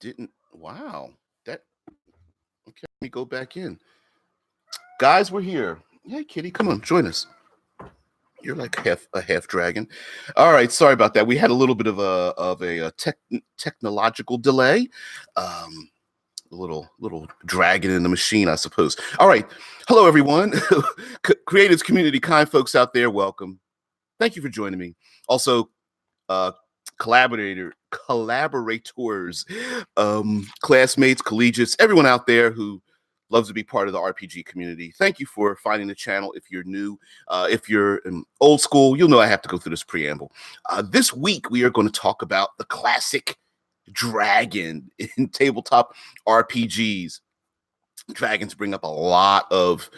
Didn't wow. That okay. Let me go back in. Guys, we're here. Hey Kitty, come on, join us. You're like half dragon. All right, sorry about that. We had a little bit of a technological delay. Um a little dragon in the machine, I suppose. All right. Hello everyone. Creatives, community, kind folks out there, welcome. Thank you for joining me. Also, uh collaborators, classmates, collegiates, everyone out there who loves to be part of the RPG community. Thank you for finding the channel. If you're new, if you're old school, you'll know I have to go through this preamble. This week we are going to talk about the classic dragon in tabletop RPGs. Dragons bring up a lot of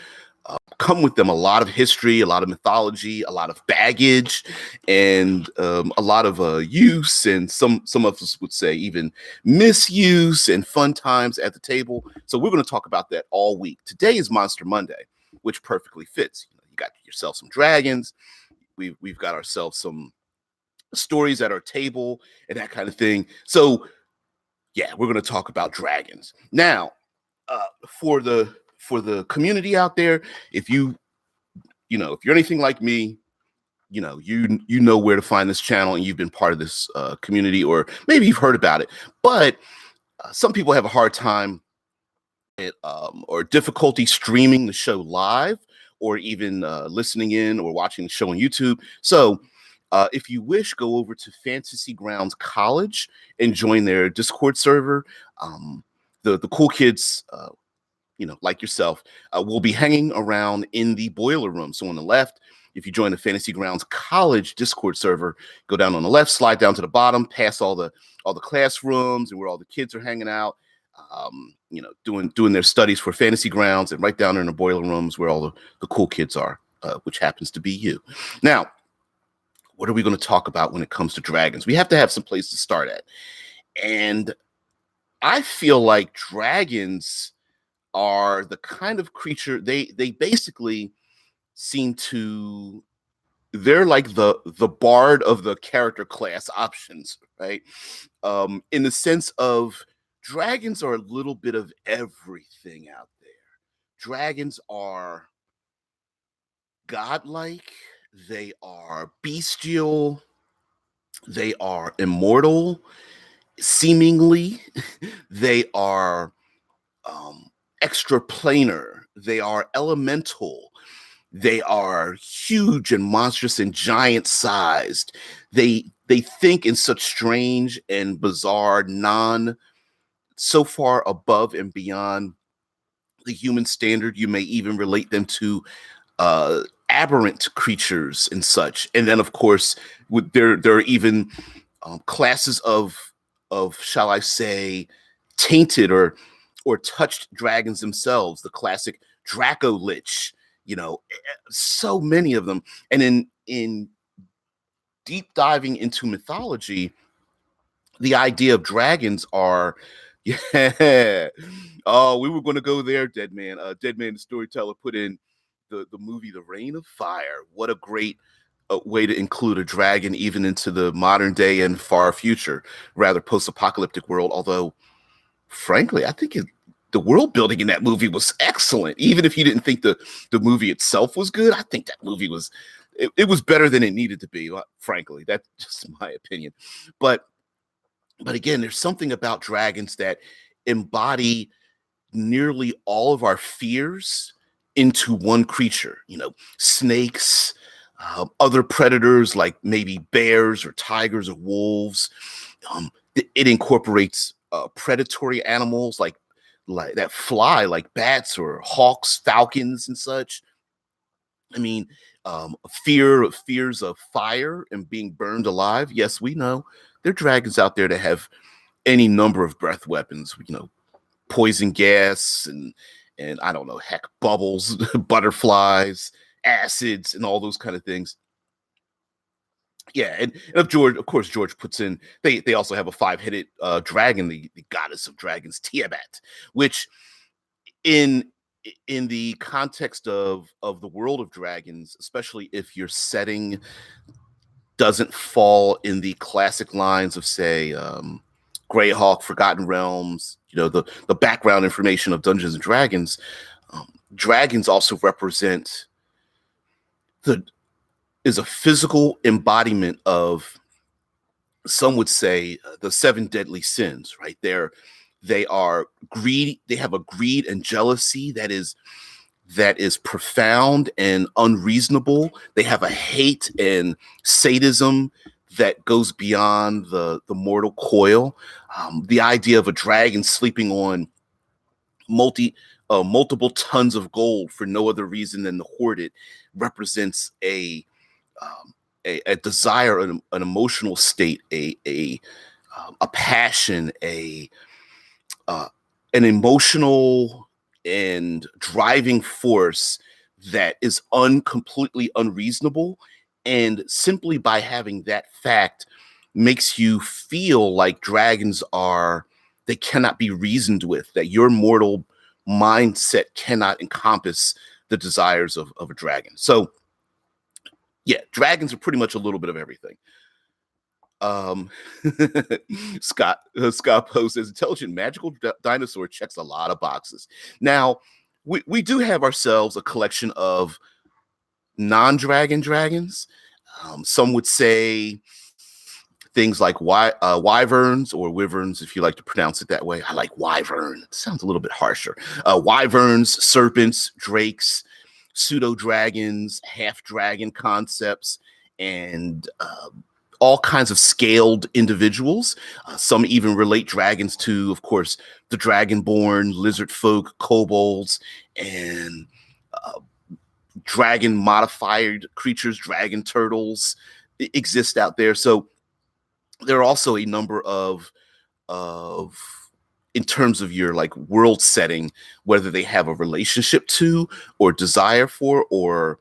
come with them a lot of history, a lot of mythology, a lot of baggage, and a lot of use, and some of us would say even misuse and fun times at the table. So we're going to talk about that all week. Today is Monster Monday, which perfectly fits. You got yourself some dragons. We've got ourselves some stories at our table and that kind of thing. So yeah, we're going to talk about dragons now. For the community out there, if you're anything like me, you know where to find this channel, and you've been part of this community, or maybe you've heard about it. But some people have a hard time or difficulty streaming the show live, or even listening in or watching the show on YouTube. So if you wish, go over to Fantasy Grounds College and join their Discord server. The cool kids, like yourself, will be hanging around in the boiler room. So on the left, if you join the Fantasy Grounds College Discord server, go down on the left, slide down to the bottom, past all the classrooms and where all the kids are hanging out, doing their studies for Fantasy Grounds, and right down there in the boiler rooms where all the cool kids are, which happens to be you. Now, what are we going to talk about when it comes to dragons? We have to have some place to start at. And I feel like dragons are the kind of creature, they basically seem to, they're like the bard of the character class options, right? In the sense of, dragons are a little bit of everything out there. Dragons are godlike, they are bestial, they are immortal, seemingly. They are extraplanar, they are elemental, they are huge and monstrous and giant sized. They think in such strange and bizarre, so far above and beyond the human standard, you may even relate them to aberrant creatures and such. And then, of course, there are even classes of shall I say, tainted or touched dragons themselves. The classic Draco Lich, so many of them. And in deep diving into mythology, the idea of dragons are, yeah. Oh, we were going to go there, Dead Man. Dead Man, the storyteller, put in the movie The Reign of Fire. What a great way to include a dragon even into the modern day and far future, rather post-apocalyptic world. Although, frankly, I think the world building in that movie was excellent. Even if you didn't think the movie itself was good, I think that movie was, it was better than it needed to be. Frankly, that's just my opinion. But again, there's something about dragons that embody nearly all of our fears into one creature. Snakes, other predators like maybe bears or tigers or wolves. It incorporates predatory animals like that fly, like bats or hawks, falcons, and such. I mean, fears of fire and being burned alive. Yes, we know there are dragons out there that have any number of breath weapons. Poison gas and I don't know, heck, bubbles, butterflies, acids, and all those kind of things. Yeah, and of course, George puts in, they also have a 5-headed dragon, the goddess of dragons, Tiamat, which in the context of the world of dragons, especially if your setting doesn't fall in the classic lines of, say, Greyhawk, Forgotten Realms, the background information of Dungeons and Dragons. Dragons also represent is a physical embodiment of, some would say, the seven deadly sins, right? They are greedy. They have a greed and jealousy that is profound and unreasonable. They have a hate and sadism that goes beyond the mortal coil. The idea of a dragon sleeping on multiple tons of gold for no other reason than to hoard it represents a desire, an emotional state, a passion, an emotional and driving force that is completely unreasonable. And simply by having that fact makes you feel like they cannot be reasoned with, that your mortal mindset cannot encompass the desires of a dragon. So yeah, dragons are pretty much a little bit of everything. Um, Scott Poe says intelligent magical dinosaur checks a lot of boxes. Now, we do have ourselves a collection of non-dragon dragons. Some would say things like wyverns or wyverns, if you like to pronounce it that way. I like wyvern. It sounds a little bit harsher. Wyverns, serpents, drakes, pseudo dragons, half dragon concepts, and all kinds of scaled individuals. Some even relate dragons to, of course, the dragonborn, lizard folk, kobolds, and dragon modified creatures, dragon turtles exist out there. So there are also a number of in terms of your like world setting, whether they have a relationship to or desire for or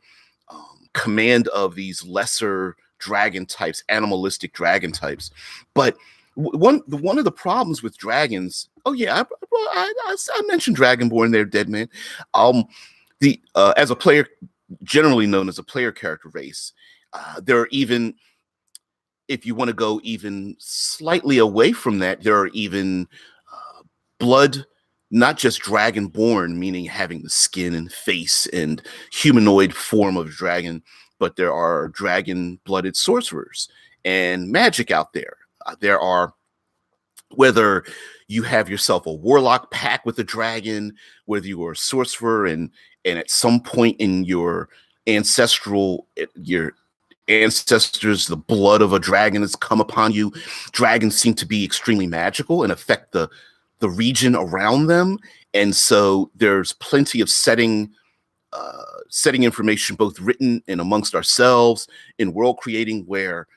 command of these lesser dragon types, animalistic dragon types. But one of the problems with dragons, oh yeah, I mentioned Dragonborn there, Dead Man. As a player, generally known as a player character race, there are even, if you want to go even slightly away from that, there are even blood, not just dragonborn, meaning having the skin and face and humanoid form of a dragon, but there are dragon-blooded sorcerers and magic out there. There are, whether you have yourself a warlock pack with a dragon, whether you are a sorcerer and at some point in your ancestors, the blood of a dragon has come upon you. Dragons seem to be extremely magical and affect the region around them. And so there's plenty of setting information, both written and amongst ourselves in world creating, where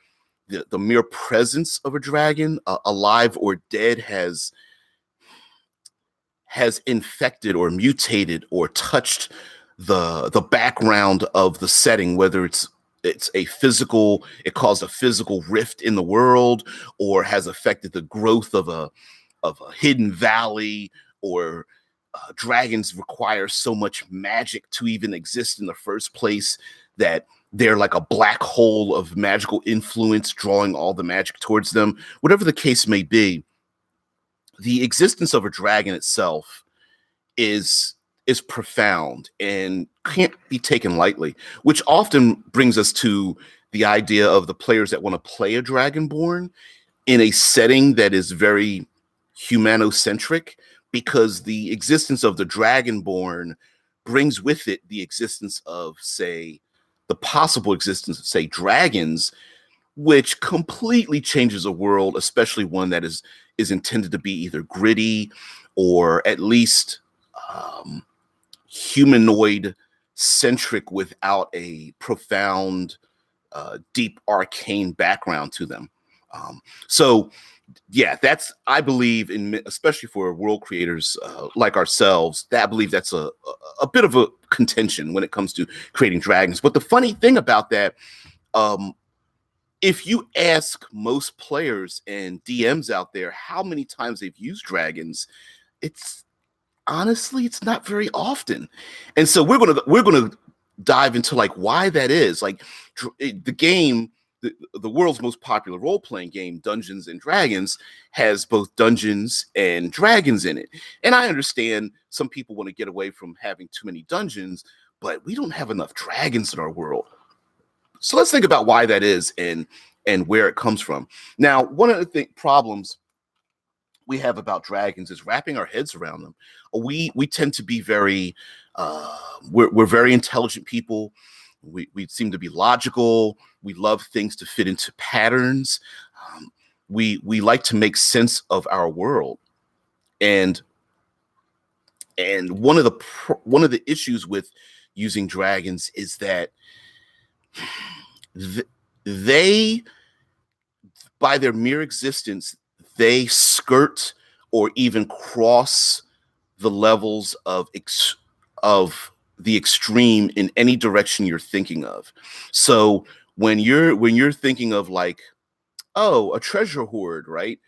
the mere presence of a dragon, alive or dead, has infected or mutated or touched the background of the setting, whether it's it caused a physical rift in the world, or has affected the growth of a hidden valley, or dragons require so much magic to even exist in the first place that they're like a black hole of magical influence drawing all the magic towards them. Whatever the case may be, the existence of a dragon itself is profound and can't be taken lightly, which often brings us to the idea of the players that want to play a dragonborn in a setting that is very humanocentric, because the existence of the dragonborn brings with it the existence of, say, the possible existence of, say, dragons, which completely changes a world, especially one that is intended to be either gritty or at least humanoid centric without a profound, deep arcane background to them. So yeah, that's, I believe, especially for world creators like ourselves, I believe that's a bit of a contention when it comes to creating dragons. But the funny thing about that, if you ask most players and DMs out there how many times they've used dragons, it's not very often. And so we're gonna dive into like why that is. Like the the world's most popular role-playing game, Dungeons and Dragons, has both Dungeons and Dragons in it. And I understand some people want to get away from having too many dungeons, but we don't have enough dragons in our world. So let's think about why that is and where it comes from. Now, one of the problems we have about dragons is wrapping our heads around them. We tend to be very we're very intelligent people. We seem to be logical. We love things to fit into patterns. We like to make sense of our world, and one of the issues with using dragons is that they, by their mere existence, they skirt or even cross the levels of the extreme in any direction you're thinking of. So when you're thinking of like, oh, a treasure hoard, right?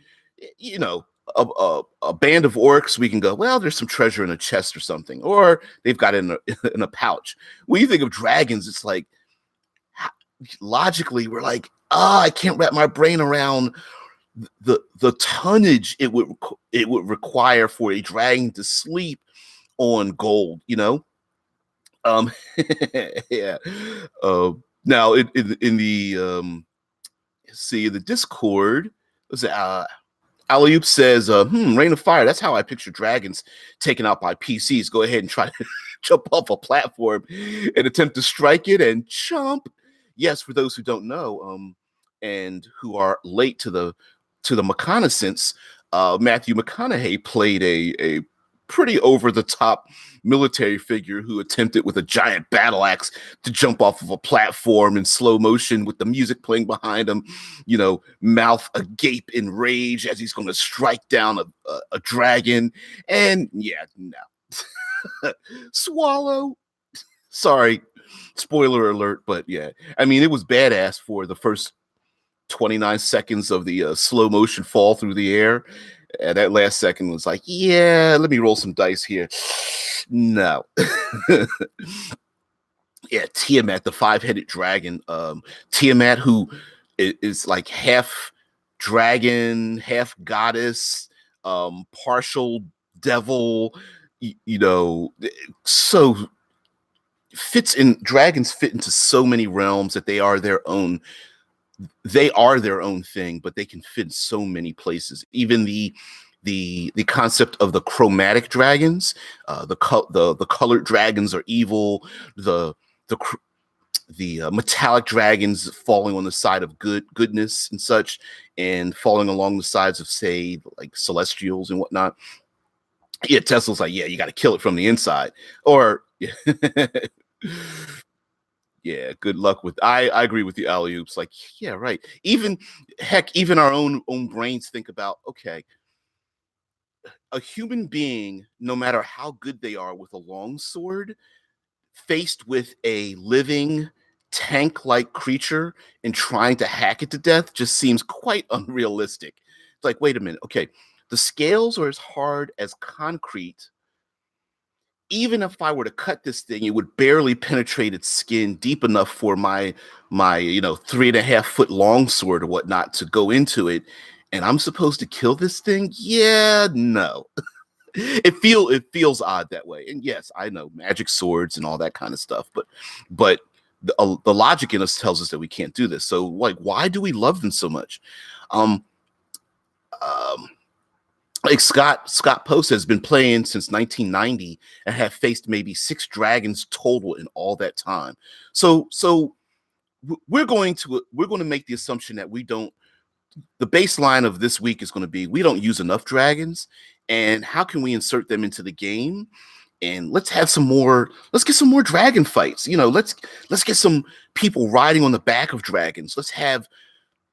You know, a band of orcs, we can go, well, there's some treasure in a chest or something, or they've got it in a pouch. When you think of dragons, it's like, logically, we're like, I can't wrap my brain around the tonnage it would require for a dragon to sleep on gold, you know. Yeah. Now in the see the Discord, was it Alley-oop says, Rain of Fire, that's how I picture dragons taken out by PCs. Go ahead and try to jump off a platform and attempt to strike it and chomp. Yes, for those who don't know, and who are late to the reconnaissance, Matthew McConaughey played a pretty over-the-top military figure who attempted with a giant battle axe to jump off of a platform in slow motion with the music playing behind him, you know, mouth agape in rage as he's going to strike down a dragon. And yeah, no. Swallow. Sorry, spoiler alert, but yeah, I mean, it was badass for the first 29 seconds of the slow motion fall through the air. And that last second was like, yeah, let me roll some dice here. No. Yeah, Tiamat, the five-headed dragon. Tiamat, who is like half dragon, half goddess, partial devil, you know, so dragons fit into so many realms that they are their own thing, but they can fit in so many places. Even the concept of the chromatic dragons, the colored dragons are evil. The metallic dragons falling on the side of goodness and such, and falling along the sides of, say, like celestials and whatnot. Yeah, Tesla's like, yeah, you got to kill it from the inside, or yeah, good luck with. I agree with the alley-oops. Like, yeah, right. Even our own brains think about, okay, a human being, no matter how good they are with a long sword, faced with a living tank-like creature and trying to hack it to death just seems quite unrealistic. It's like, wait a minute, okay, the scales are as hard as concrete. Even if I were to cut this thing, it would barely penetrate its skin deep enough for my 3.5 foot long sword or whatnot to go into it. And I'm supposed to kill this thing? Yeah, no. It feels odd that way. And yes, I know magic swords and all that kind of stuff, but the logic in us tells us that we can't do this. So like, why do we love them so much? Um, like Scott Post has been playing since 1990 and have faced maybe 6 dragons total in all that time. So we're going to make the assumption that the baseline of this week is going to be, we don't use enough dragons, and how can we insert them into the game? And let's get some more dragon fights. You know, let's get some people riding on the back of dragons. Let's have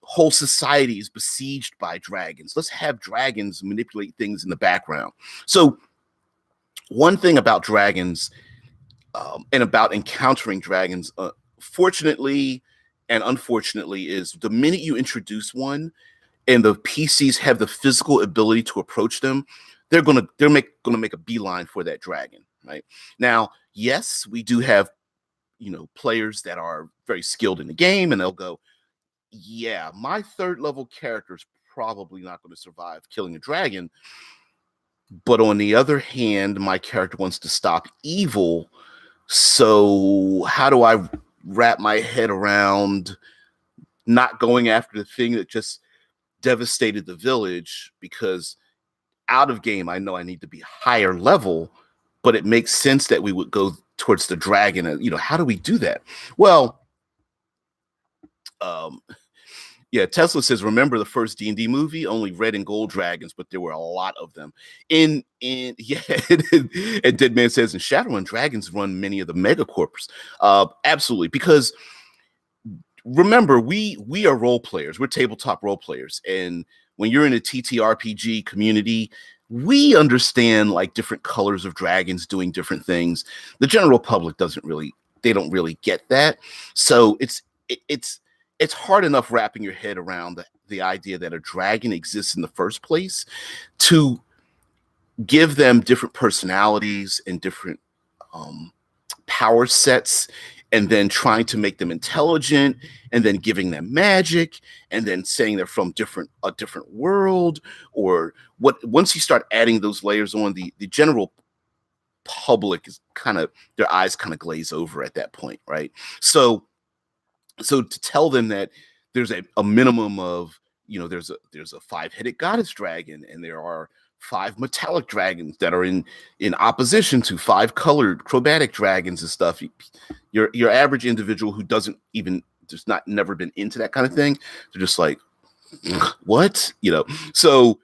whole societies besieged by dragons. Let's have dragons manipulate things in the background. So one thing about dragons, and about encountering dragons, fortunately and unfortunately, is the minute you introduce one and the PCs have the physical ability to approach them, they're gonna make a beeline for that dragon. Right now, yes, we do have players that are very skilled in the game, and they'll go, yeah, my third level character is probably not going to survive killing a dragon. But on the other hand, my character wants to stop evil. So how do I wrap my head around not going after the thing that just devastated the village? Because out of game, I know I need to be higher level, but it makes sense that we would go towards the dragon. And, how do we do that? Well, um, yeah, Tesla says, remember the first D&D movie? Only red and gold dragons, but there were a lot of them. Yeah, and Dead Man says, in Shadowrun, dragons run many of the megacorps. Absolutely, because remember, we are role players. We're tabletop role players. And when you're in a TTRPG community, we understand like different colors of dragons doing different things. The general public they don't really get that. So it's hard enough wrapping your head around the idea that a dragon exists in the first place, to give them different personalities and different power sets, and then trying to make them intelligent, and then giving them magic, and then saying they're from a different world, or what. Once you start adding those layers on, the general public is their eyes kind of glaze over at that point, right? So to tell them that there's a minimum of, there's a 5-headed goddess dragon, and there are 5 metallic dragons that are in opposition to 5 colored chromatic dragons and stuff. Your average individual who doesn't even just never been into that kind of thing, they're just like, what? So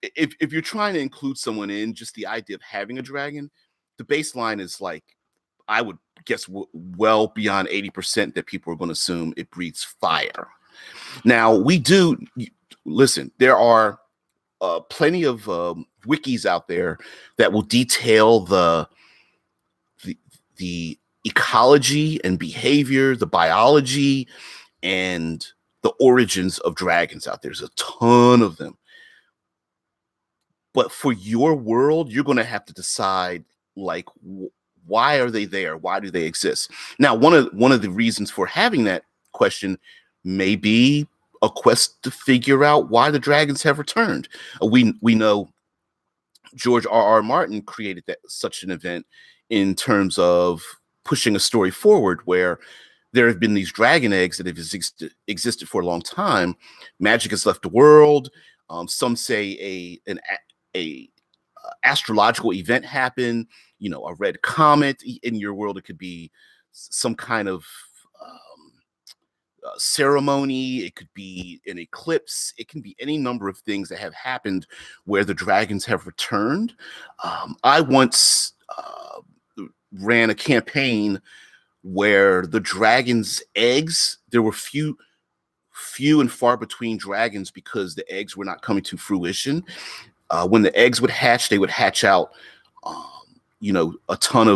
if you're trying to include someone in just the idea of having a dragon, the baseline is like, I would guess well beyond 80% that people are going to assume it breathes fire. Now, listen, there are plenty of wikis out there that will detail the ecology and behavior, the biology, and the origins of dragons out there. There's a ton of them. But for your world, you're going to have to decide, like, why are they there? Why do they exist? Now, one of the reasons for having that question may be a quest to figure out why the dragons have returned. We know George R.R. Martin created such an event in terms of pushing a story forward, where there have been these dragon eggs that have existed for a long time. Magic has left the world. Some say a astrological event happened. A red comet. In your world, it could be some kind of ceremony. It could be an eclipse. It can be any number of things that have happened where the dragons have returned. I once ran a campaign where the dragons' eggs, there were few and far between dragons because the eggs were not coming to fruition. When the eggs would hatch, they would hatch out a ton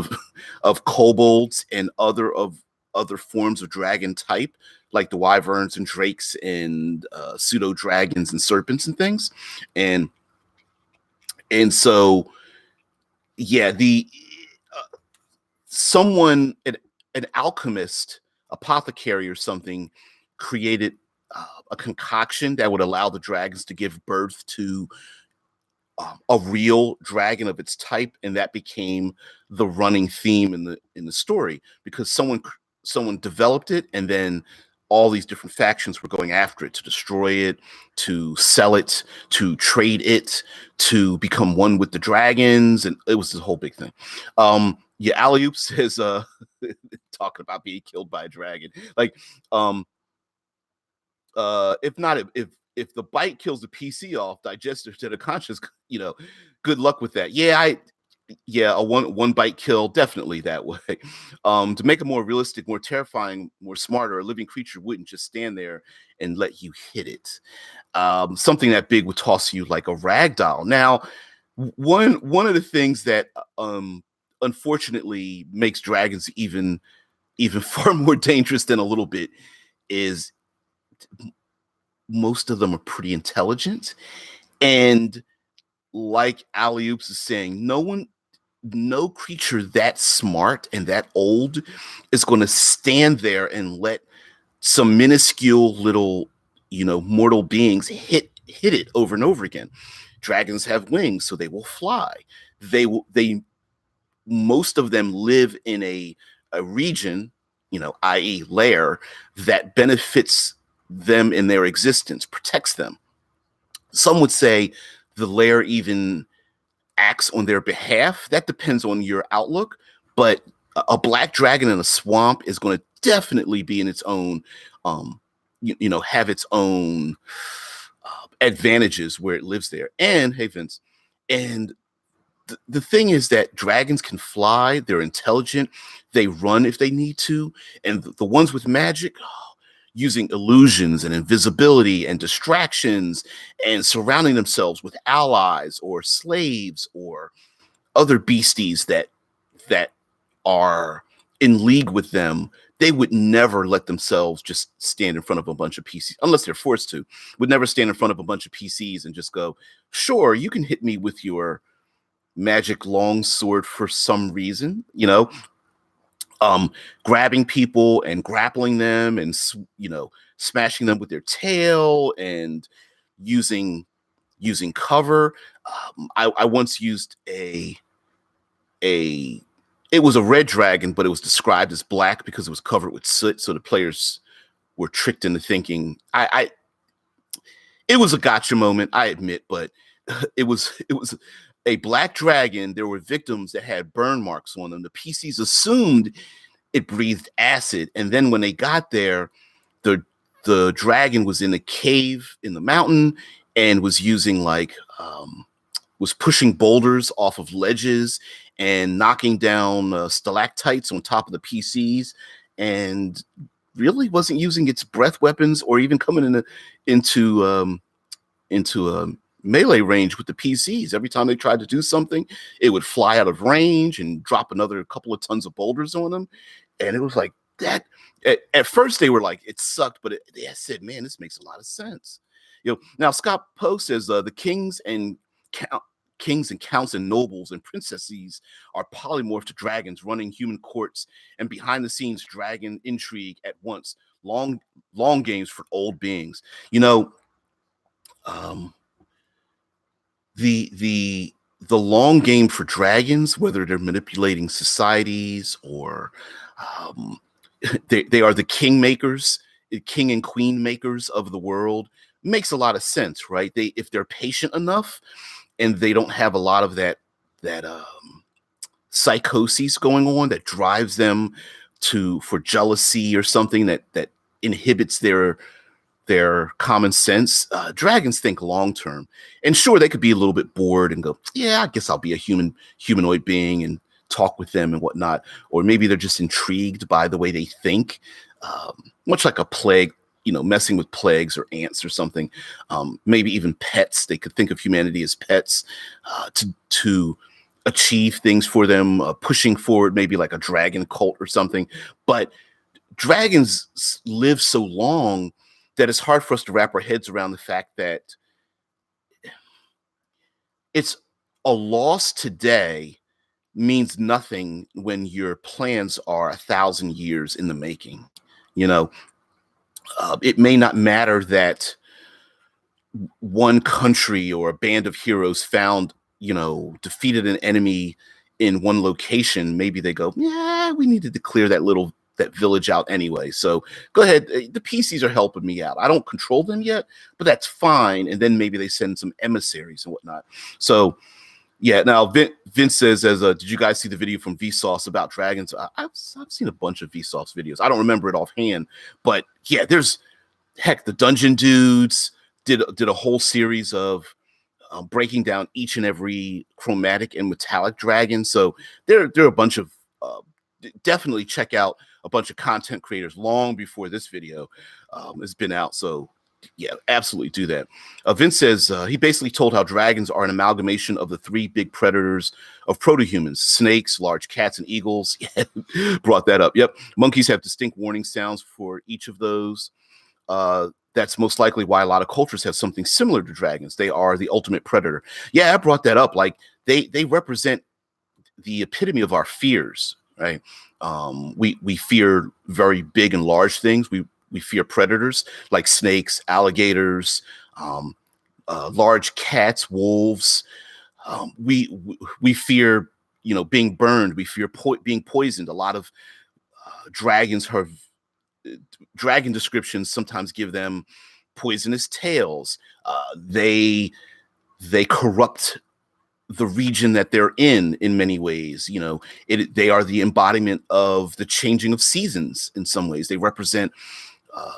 of kobolds and other forms of dragon type, like the wyverns and drakes and pseudo dragons and serpents and things. And so, yeah, someone, an alchemist, apothecary or something, created a concoction that would allow the dragons to give birth to a real dragon of its type, and that became the running theme in the story, because someone developed it, and then all these different factions were going after it to destroy it, to sell it, to trade it, to become one with the dragons, and it was this whole big thing. Yeah, Alley-oop says, talking about being killed by a dragon, like, if the bite kills the PC off, digestive to the conscious, good luck with that. Yeah, a one bite kill, definitely that way. To make it more realistic, more terrifying, more smarter, a living creature wouldn't just stand there and let you hit it. Something that big would toss you like a rag doll. Now, one of the things that unfortunately makes dragons even far more dangerous than a little bit is most of them are pretty intelligent. And like Alley-oops is saying, no creature that smart and that old is going to stand there and let some minuscule little mortal beings hit it over and over again. Dragons have wings, so they will fly. They most of them live in a region, i.e. lair, that benefits them in their existence, protects them. Some would say the lair even acts on their behalf. That depends on your outlook, but a black dragon in a swamp is going to definitely be in its own, have its own advantages where it lives there. And hey, Vince, and the thing is that dragons can fly, they're intelligent, they run if they need to, and the ones with magic, using illusions and invisibility and distractions and surrounding themselves with allies or slaves or other beasties that are in league with them, they would never let themselves just stand in front of a bunch of PCs, unless they're forced to, would never stand in front of a bunch of PCs and just go, sure, you can hit me with your magic longsword for some reason, grabbing people and grappling them and, smashing them with their tail and using cover. I once used it was a red dragon, but it was described as black because it was covered with soot. So the players were tricked into thinking it was a gotcha moment, I admit, but it was a black dragon. There were victims that had burn marks on them. The PCs assumed it breathed acid. And then when they got there, the dragon was in a cave in the mountain and was using was pushing boulders off of ledges and knocking down stalactites on top of the PCs, and really wasn't using its breath weapons or even coming into melee range with the PCs. Every time they tried to do something, it would fly out of range and drop another couple of tons of boulders on them. And it was like that. At first they were like, it sucked, but I said, man, this makes a lot of sense. Now Scott Poe says the kings and counts and nobles and princesses are polymorphed dragons running human courts and behind the scenes dragon intrigue at once. Long games for old beings. The long game for dragons, whether they're manipulating societies or they are the king and queen makers of the world, makes a lot of sense, right? If they're patient enough and they don't have a lot of that psychosis going on that drives them for jealousy or something that inhibits their common sense, dragons think long term. And sure, they could be a little bit bored and go, yeah, I guess I'll be a humanoid being and talk with them and whatnot. Or maybe they're just intrigued by the way they think, much like a plague, messing with plagues or ants or something. Maybe even pets. They could think of humanity as pets to achieve things for them, pushing forward, maybe like a dragon cult or something. But dragons live so long that it's hard for us to wrap our heads around the fact that it's a loss today means nothing when your plans are 1,000 years in the making. It may not matter that one country or a band of heroes defeated an enemy in one location. Maybe they go, yeah, we needed to clear that village out anyway. So go ahead. The PCs are helping me out. I don't control them yet, but that's fine. And then maybe they send some emissaries and whatnot. So yeah. Now Vince says, did you guys see the video from Vsauce about dragons? I've seen a bunch of Vsauce videos. I don't remember it offhand, but yeah, the Dungeon Dudes did a whole series of breaking down each and every chromatic and metallic dragon. So there are a bunch of definitely check out a bunch of content creators long before this video has been out. So yeah, absolutely do that. Vince says he basically told how dragons are an amalgamation of the three big predators of proto-humans: snakes, large cats, and eagles. Yeah, brought that up. Yep. Monkeys have distinct warning sounds for each of those. That's most likely why a lot of cultures have something similar to dragons. They are the ultimate predator. Yeah, I brought that up. Like they represent the epitome of our fears, right? We fear very big and large things. We We fear predators like snakes, alligators, um, large cats, wolves. We fear, being burned. We fear being poisoned. A lot of dragons have dragon descriptions sometimes give them poisonous tails. They corrupt the region that they're in many ways. They are the embodiment of the changing of seasons. In some ways they represent uh,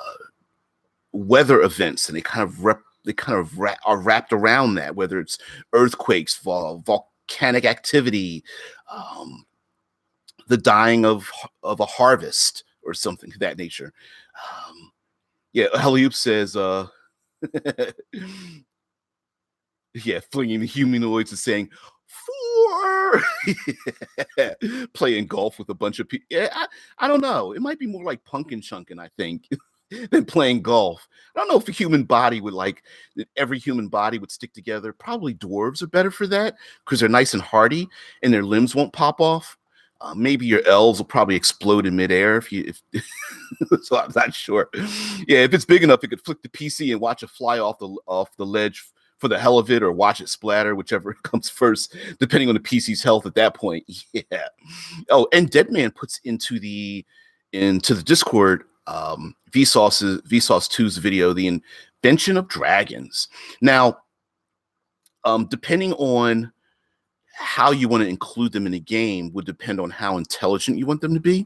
weather events, and are wrapped around that, whether it's earthquakes, volcanic activity, um, the dying of a harvest or something of that nature. Yeah, Heliop says, yeah, flinging the humanoids and saying, "Four," playing golf with a bunch of people. Yeah, I don't know. It might be more like punkin chunkin, I think, than playing golf. I don't know if a human body would every human body would stick together. Probably dwarves are better for that because they're nice and hardy and their limbs won't pop off. Maybe your elves will probably explode in midair if so I'm not sure. Yeah, if it's big enough, it could flick the PC and watch it fly off the ledge for the hell of it, or watch it splatter, whichever comes first, depending on the PC's health at that point. Yeah. Oh, and Deadman puts into the Discord, Vsauce 2's video, the invention of dragons. Now, depending on how you want to include them in a game would depend on how intelligent you want them to be.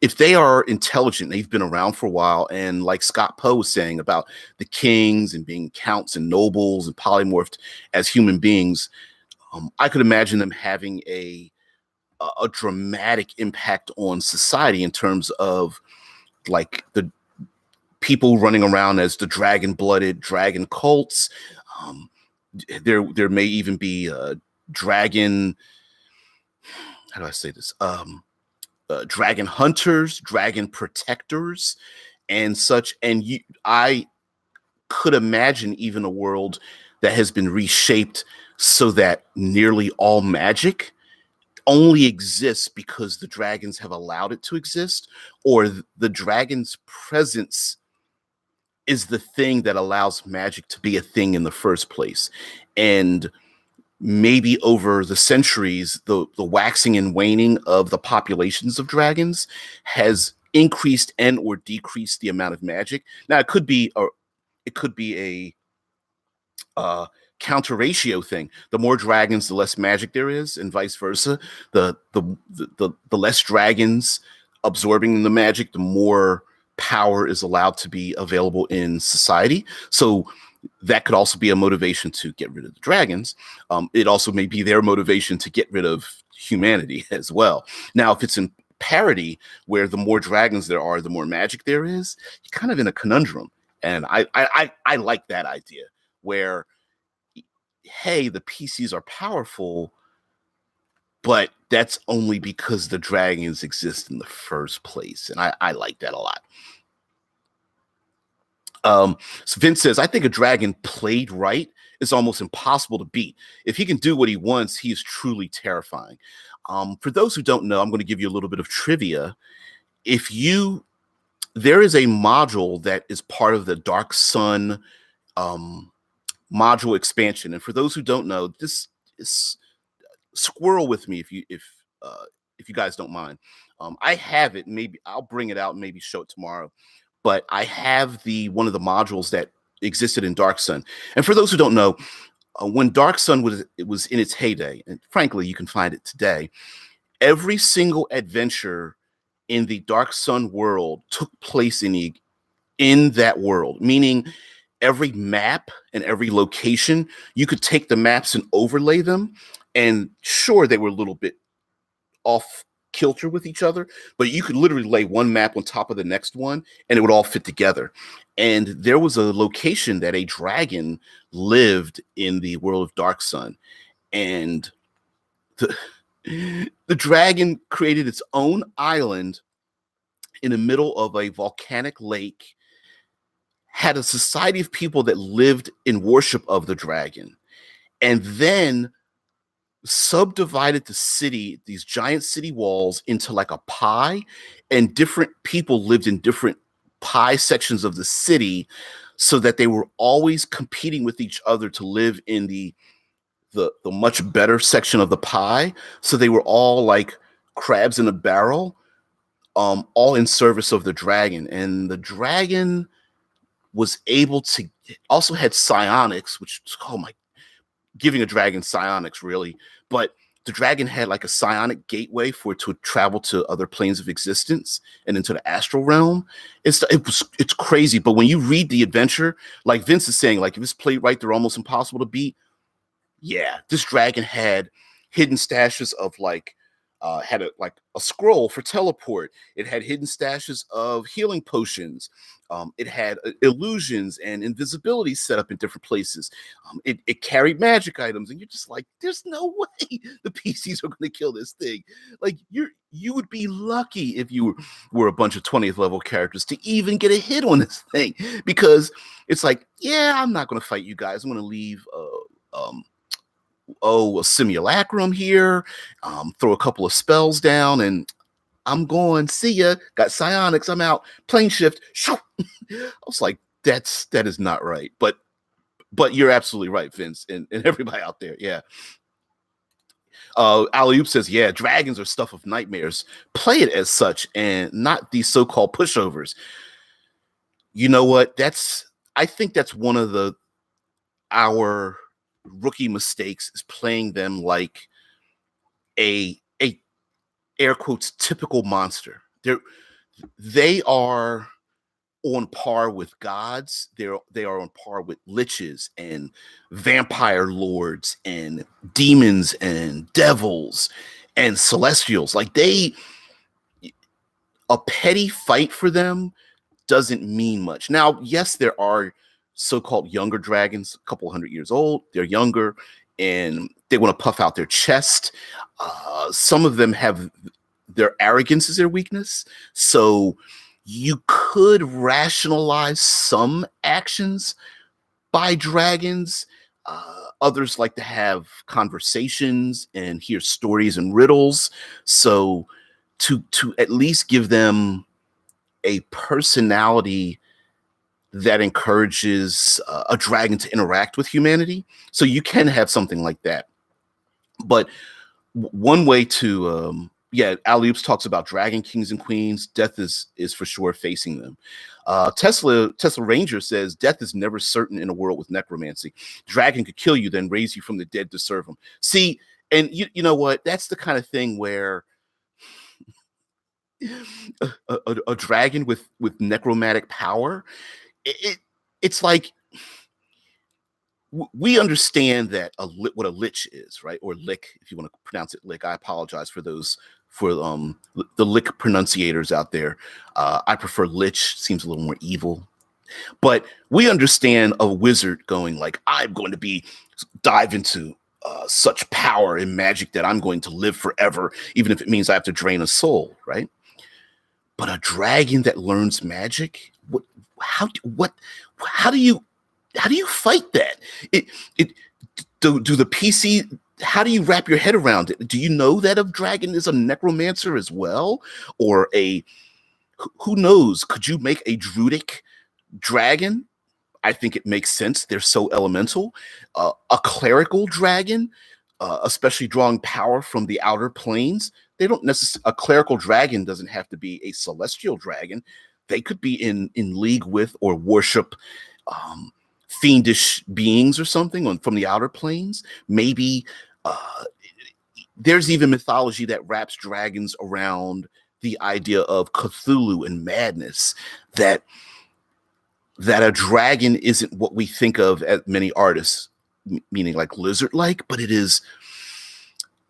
If they are intelligent, they've been around for a while, and like Scott Poe was saying about the kings and being counts and nobles and polymorphed as human beings, I could imagine them having a dramatic impact on society in terms of like the people running around as the dragon-blooded dragon cults. Um, there may even be dragon. How do I say this? Dragon hunters, dragon protectors, and such. And I could imagine even a world that has been reshaped so that nearly all magic only exists because the dragons have allowed it to exist, or the dragon's presence is the thing that allows magic to be a thing in the first place. And maybe over the centuries, the waxing and waning of the populations of dragons has increased and or decreased the amount of magic. Now it could be a counter ratio thing. The more dragons, the less magic there is, and vice versa. The less dragons absorbing the magic, the more power is allowed to be available in society. So that could also be a motivation to get rid of the dragons. It also may be their motivation to get rid of humanity as well. Now, if it's in parity, where the more dragons there are, the more magic there is, you're kind of in a conundrum. And I like that idea where, hey, the PCs are powerful, but that's only because the dragons exist in the first place. And I like that a lot. So Vince says, I think a dragon played right is almost impossible to beat. If he can do what he wants, he is truly terrifying. For those who don't know, I'm going to give you a little bit of trivia. There is a module that is part of the Dark Sun module expansion. And for those who don't know, this is squirrel with me if you guys don't mind. I have it. Maybe I'll bring it out and maybe show it tomorrow. But I have one of the modules that existed in Dark Sun. And for those who don't know, when Dark Sun was in its heyday, and frankly, you can find it today, every single adventure in the Dark Sun world took place in that world, meaning every map and every location, you could take the maps and overlay them. And sure, they were a little bit off kilter with each other, but you could literally lay one map on top of the next one and it would all fit together. And there was a location that a dragon lived in the world of Dark Sun, and the dragon created its own island in the middle of a volcanic lake, had a society of people that lived in worship of the dragon, and then subdivided the city, these giant city walls, into like a pie, and different people lived in different pie sections of the city so that they were always competing with each other to live in the much better section of the pie. So they were all like crabs in a barrel, all in service of the dragon. And the dragon was able to also had psionics, which, oh my, giving a dragon psionics really, but the dragon had like a psionic gateway for it to travel to other planes of existence and into the astral realm. It's crazy, but when you read the adventure, like Vince is saying, like if it's played right, they're almost impossible to beat. Yeah, this dragon had hidden stashes of like had a scroll for teleport. It had hidden stashes of healing potions. It had illusions and invisibility set up in different places. It carried magic items, and you're just like, there's no way the PCs are going to kill this thing. Like you would be lucky if you were a bunch of 20th level characters to even get a hit on this thing, because it's like, yeah, I'm not going to fight you guys. I'm going to leave. A simulacrum here, throw a couple of spells down, and I'm going. See ya. Got psionics. I'm out. Plane shift. Shoo. I was like, that is not right. But you're absolutely right, Vince, and everybody out there. Yeah. Alley-oop says, yeah, dragons are stuff of nightmares. Play it as such and not these so-called pushovers. You know what? I think that's one of our rookie mistakes, is playing them like a air quotes typical monster. They are on par with gods. They are on par with liches and vampire lords and demons and devils and celestials. Like a petty fight for them doesn't mean much. Now, yes, there are so-called younger dragons, a couple hundred years old. They're younger and they want to puff out their chest. Some of them have their arrogance is their weakness. So you could rationalize some actions by dragons. Others like to have conversations and hear stories and riddles. So to at least give them a personality that encourages a dragon to interact with humanity. So you can have something like that. But one way to, Alley-oops talks about dragon kings and queens. Death is for sure facing them. Tesla Ranger says, death is never certain in a world with necromancy. Dragon could kill you, then raise you from the dead to serve him. See, and you know what? That's the kind of thing where a dragon with necromantic power, it's like, we understand that what a lich is, right? Or lick, if you want to pronounce it lick. I apologize for those, for the lick pronunciators out there. I prefer lich, seems a little more evil. But we understand a wizard going like, I'm going to dive into such power and magic that I'm going to live forever, even if it means I have to drain a soul, right? But a dragon that learns magic, how do you fight that? Do the PC, how do you wrap your head around it? Do you know that a dragon is a necromancer as well? Or who knows? Could you make a druidic dragon? I think it makes sense. They're so elemental. A clerical dragon, especially drawing power from the outer planes. A clerical dragon doesn't have to be a celestial dragon. They could be in league with or worship fiendish beings or something from the outer planes. Maybe there's even mythology that wraps dragons around the idea of Cthulhu and madness, that a dragon isn't what we think of as many artists, meaning like lizard-like, but it is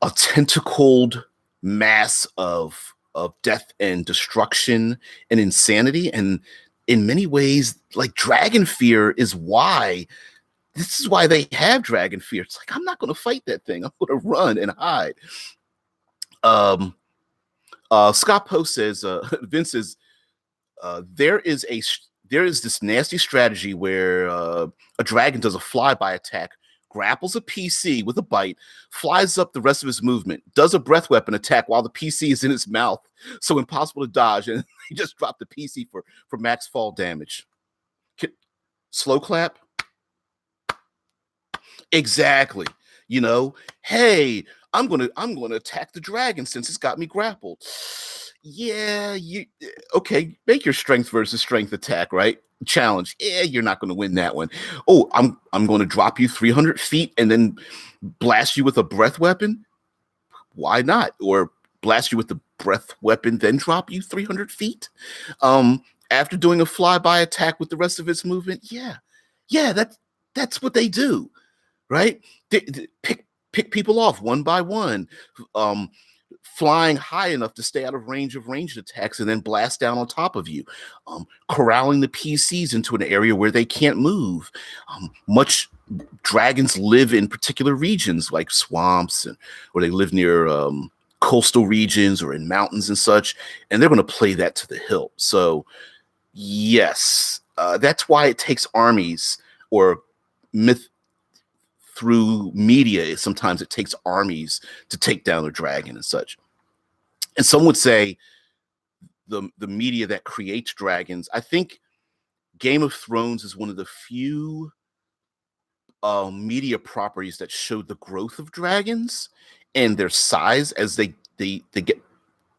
a tentacled mass of death and destruction and insanity. And in many ways, like, dragon fear is why they have dragon fear. It's like, I'm not going to fight that thing. I'm going to run and hide. Scott Post says, Vince says, there is this nasty strategy where a dragon does a flyby attack, grapples a PC with a bite, flies up the rest of his movement, does a breath weapon attack while the PC is in his mouth, so impossible to dodge, and he just dropped the PC for max fall damage. Slow clap. Exactly. You know, hey, I'm gonna attack the dragon since it's got me grappled. Yeah, you okay? Make your strength versus strength attack, right? Challenge. Yeah, you're not gonna win that one. Oh, I'm gonna drop you 300 feet and then blast you with a breath weapon. Why not? Or blast you with the breath weapon, then drop you 300 feet. After doing a flyby attack with the rest of its movement. Yeah, that's what they do, right? Pick people off one by one, um, flying high enough to stay out of range of ranged attacks, and then blast down on top of you, corralling the PCs into an area where they can't move. Much dragons live in particular regions like swamps, or they live near coastal regions or in mountains and such, and they're going to play that to the hilt. So yes, that's why it takes armies or myth through media. Sometimes it takes armies to take down a dragon and such. And some would say the media that creates dragons, I think Game of Thrones is one of the few media properties that showed the growth of dragons and their size as they get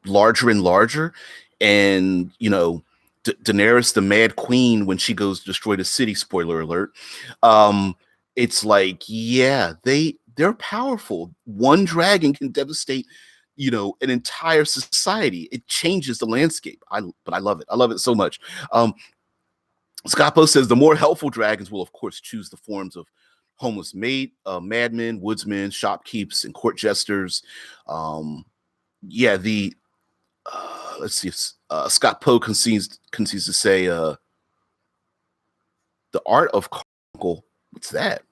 larger and larger. And you know, Daenerys, the Mad Queen, when she goes to destroy the city, spoiler alert, it's like, yeah, they're powerful. One dragon can devastate, you know, an entire society. It changes the landscape. But I love it. I love it so much. Scappo says the more helpful dragons will, of course, choose the forms of homeless madmen, woodsmen, shopkeepers, and court jesters. Yeah, let's see if Scott Poe concedes to say the art of Carmichael. What's that?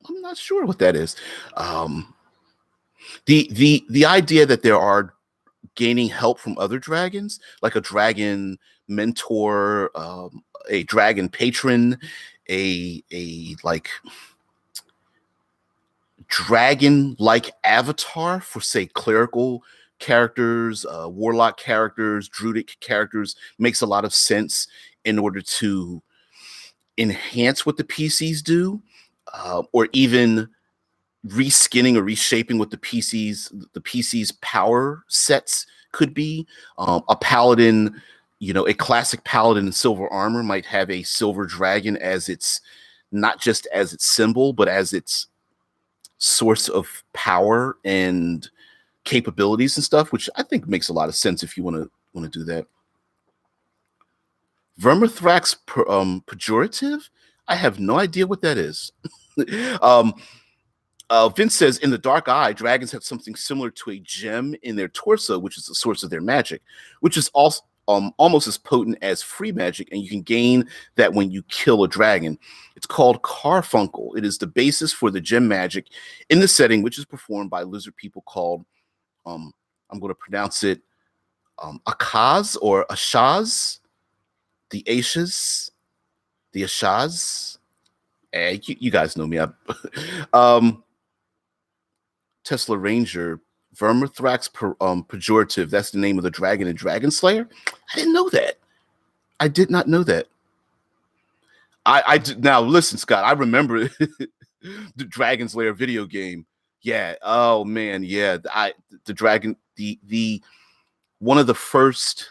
I'm not sure what that is. The idea that there are gaining help from other dragons, like a dragon mentor, a dragon patron, a like dragon-like avatar for, say, clerical characters, warlock characters, druidic characters, makes a lot of sense in order to enhance what the PCs do, or even reskinning or reshaping what the PC's power sets could be. A paladin, you know, a classic paladin in silver armor might have a silver dragon as its, not just as its symbol, but as its source of power and capabilities and stuff, which I think makes a lot of sense if you want to do that. Vermithrax pejorative? I have no idea what that is. Vince says, in the Dark Eye, dragons have something similar to a gem in their torso, which is the source of their magic, which is also almost as potent as free magic, and you can gain that when you kill a dragon. It's called Carfuncle. It is the basis for the gem magic in the setting, which is performed by lizard people called, I'm going to pronounce it, Akaz or Ashaz, the Ashas, the Ashaz. You guys know me. Tesla Ranger, Vermithrax pejorative. That's the name of the dragon in Dragon Slayer. I didn't know that. I did not know that. Now listen, Scott. I remember the Dragon Slayer video game. Yeah. Oh man. Yeah. The dragon. The one of the first.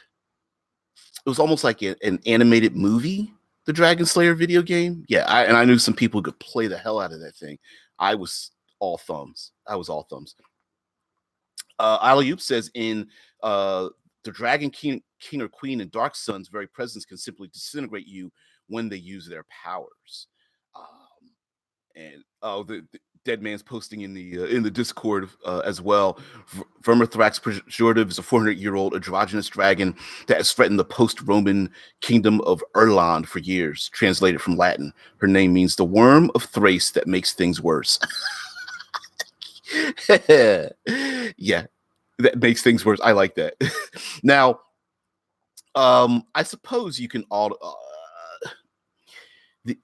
It was almost like an animated movie. The Dragon Slayer video game. Yeah. I knew some people could play the hell out of that thing. I was all thumbs. Alley-oop says in the Dragon King or Queen and Dark Sun's very presence can simply disintegrate you when they use their powers. And the Dead Man's posting in the Discord as well. Vermithrax pejorative is a 400-year-old androgynous dragon that has threatened the post-Roman kingdom of Erland for years. Translated from Latin, her name means the worm of Thrace that makes things worse. Yeah, that makes things worse. I like that. Now, I suppose you can all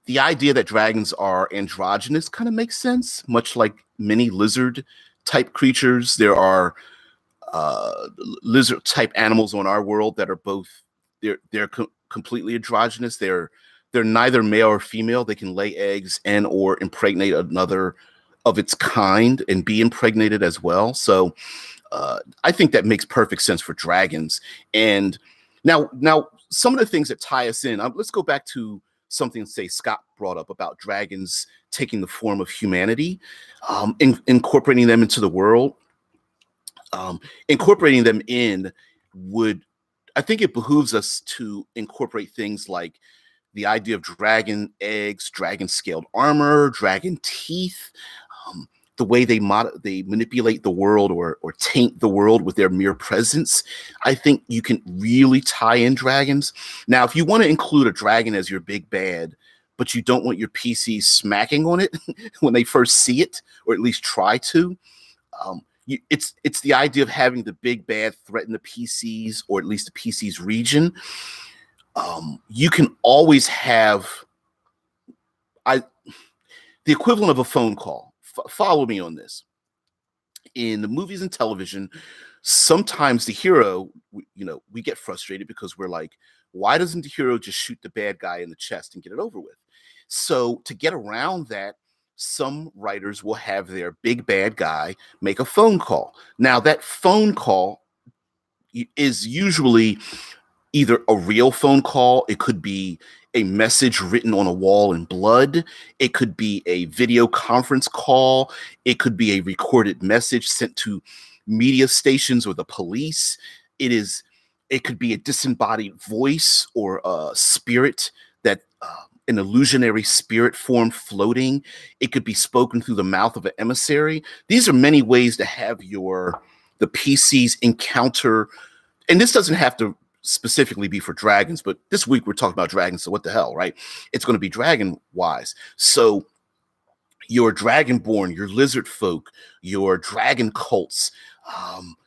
the idea that dragons are androgynous kind of makes sense, much like many lizard type creatures. There are lizard type animals on our world that are both completely androgynous. They're neither male or female. They can lay eggs and or impregnate another of its kind and be impregnated as well. So I think that makes perfect sense for dragons. And now some of the things that tie us in. Let's go back to something, say, Scott brought up about dragons taking the form of humanity, incorporating them into the world. Incorporating them in would, I think it behooves us to incorporate things like the idea of dragon eggs, dragon scaled armor, dragon teeth, the way they manipulate the world or taint the world with their mere presence. I think you can really tie in dragons. Now, if you want to include a dragon as your big bad, but you don't want your PCs smacking on it when they first see it, or at least try to, it's the idea of having the big bad threaten the PCs, or at least the PC's region. You can always have the equivalent of a phone call. Follow me on this. In the movies and television, sometimes the hero, we get frustrated because we're like, why doesn't the hero just shoot the bad guy in the chest and get it over with? So to get around that, some writers will have their big bad guy make a phone call. Now, that phone call is usually either a real phone call, it could be a message written on a wall in blood, it could be a video conference call, it could be a recorded message sent to media stations or the police. It could be a disembodied voice or a spirit that an illusionary spirit form floating. It could be spoken through the mouth of an emissary. These are many ways to have the PCs encounter, and this doesn't have to specifically be for dragons, but this week we're talking about dragons, so what the hell, right? It's going to be dragon wise. So your dragonborn, your lizard folk, your dragon cults,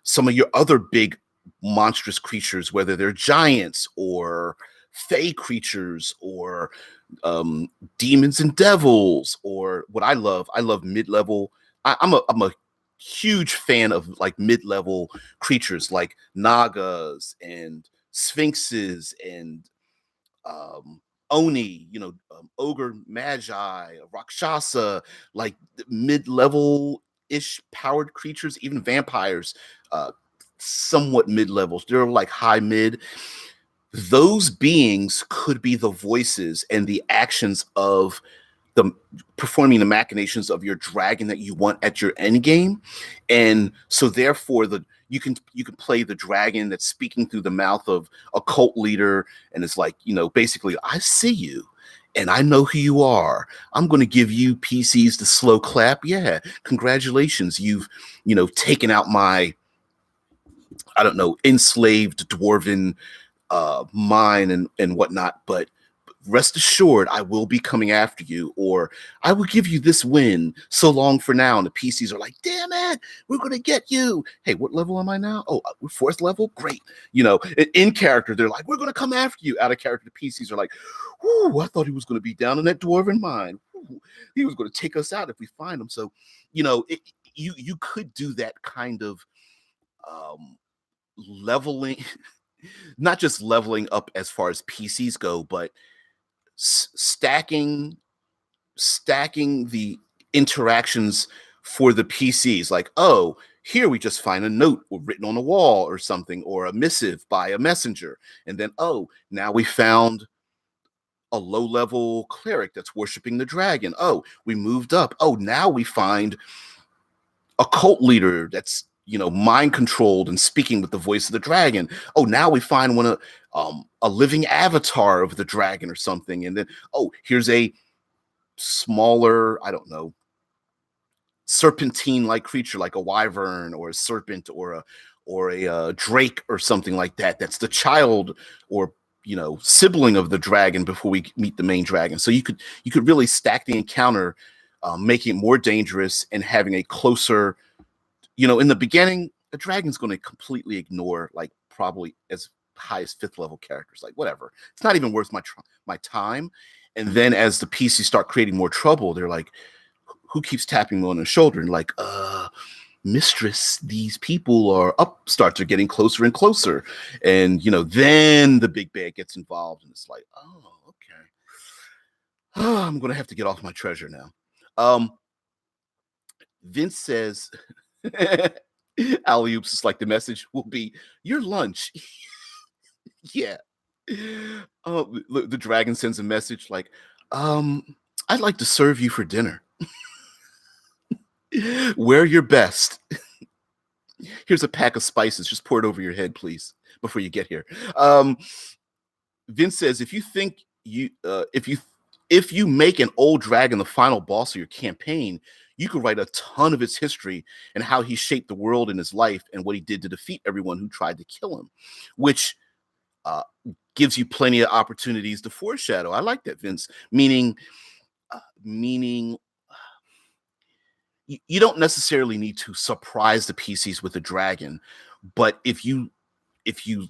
some of your other big monstrous creatures, whether they're giants or fey creatures or demons and devils, or what I love mid-level. I'm a huge fan of like mid-level creatures like nagas and sphinxes and oni, ogre magi, rakshasa, like mid-level ish powered creatures, even vampires, somewhat mid-levels. They're like high mid. Those beings could be the voices and the actions of the performing the machinations of your dragon that you want at your end game. And so therefore you can play the dragon that's speaking through the mouth of a cult leader, and it's like, basically, I see you and I know who you are. I'm going to give you PCs the slow clap. Yeah, congratulations. You've, taken out my, I don't know, enslaved dwarven mine and whatnot, but rest assured, I will be coming after you, or I will give you this win. So long for now. And the PCs are like, damn it, we're going to get you. Hey, what level am I now? Oh, we're 4th level? Great. In character, they're like, we're going to come after you. Out of character, the PCs are like, whoo, I thought he was going to be down in that dwarven mine. Ooh, he was going to take us out if we find him. So, you could do that kind of leveling, not just leveling up as far as PCs go, but stacking the interactions for the PCs. Like, oh, here we just find a note written on a wall or something, or a missive by a messenger, and then, oh, now we found a low-level cleric that's worshiping the dragon. Oh, we moved up. Oh, now we find a cult leader that's mind controlled and speaking with the voice of the dragon. Oh, now we find a living avatar of the dragon or something, and then, oh, here's a smaller, I don't know, serpentine like creature like a wyvern or a serpent or a drake or something like that. That's the child or sibling of the dragon before we meet the main dragon. So you could really stack the encounter, making it more dangerous and having a closer. In the beginning, a dragon's going to completely ignore, like, probably as high as 5th level characters. Like, whatever. It's not even worth my time. And then as the PCs start creating more trouble, they're like, who keeps tapping me on the shoulder? And like, mistress, these people are upstarts are getting closer and closer. And, then the big bad gets involved. And it's like, oh, okay. I'm going to have to get off my treasure now. Vince says, alley oops is like the message will be your lunch. Yeah. The dragon sends a message like, I'd like to serve you for dinner. Wear your best. Here's a pack of spices. Just pour it over your head, please, before you get here. Vince says, if you make an old dragon the final boss of your campaign, you could write a ton of its history and how he shaped the world in his life and what he did to defeat everyone who tried to kill him, which gives you plenty of opportunities to foreshadow. I like that, Vince. Meaning, you don't necessarily need to surprise the PCs with a dragon, but if you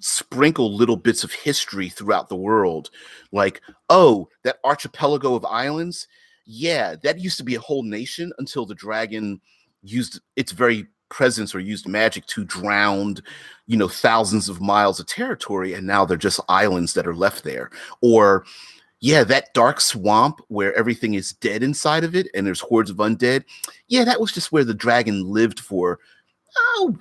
sprinkle little bits of history throughout the world, like, oh, that archipelago of islands, yeah, that used to be a whole nation until the dragon used its very presence or used magic to drown, thousands of miles of territory, and now they're just islands that are left there. Or, yeah, that dark swamp where everything is dead inside of it and there's hordes of undead. Yeah, that was just where the dragon lived for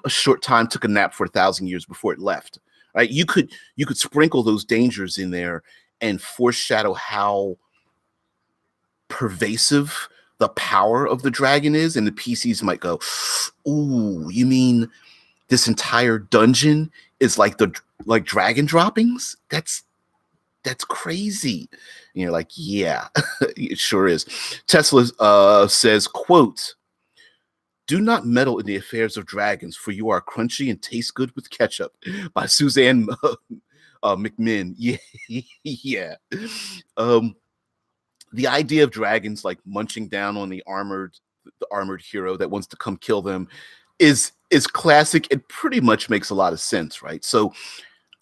a short time, took a nap for 1,000 years before it left. Right? You could sprinkle those dangers in there and foreshadow how pervasive the power of the dragon is, and the PCs might go, "Ooh, you mean this entire dungeon is like dragon droppings? That's crazy." And you're like, yeah, it sure is. Tesla says, quote, "Do not meddle in the affairs of dragons, for you are crunchy and taste good with ketchup," by Suzanne McMinn. Yeah, yeah. The idea of dragons like munching down on the armored hero that wants to come kill them is classic. It pretty much makes a lot of sense, right? So,